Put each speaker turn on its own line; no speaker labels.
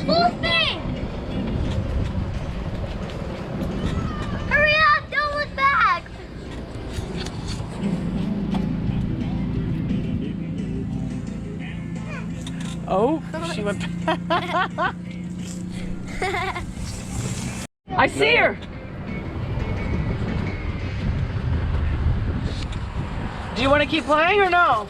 Full speed! Hurry up! Don't look back!
Oh, she went back. I see her. Do you want to keep playing or no?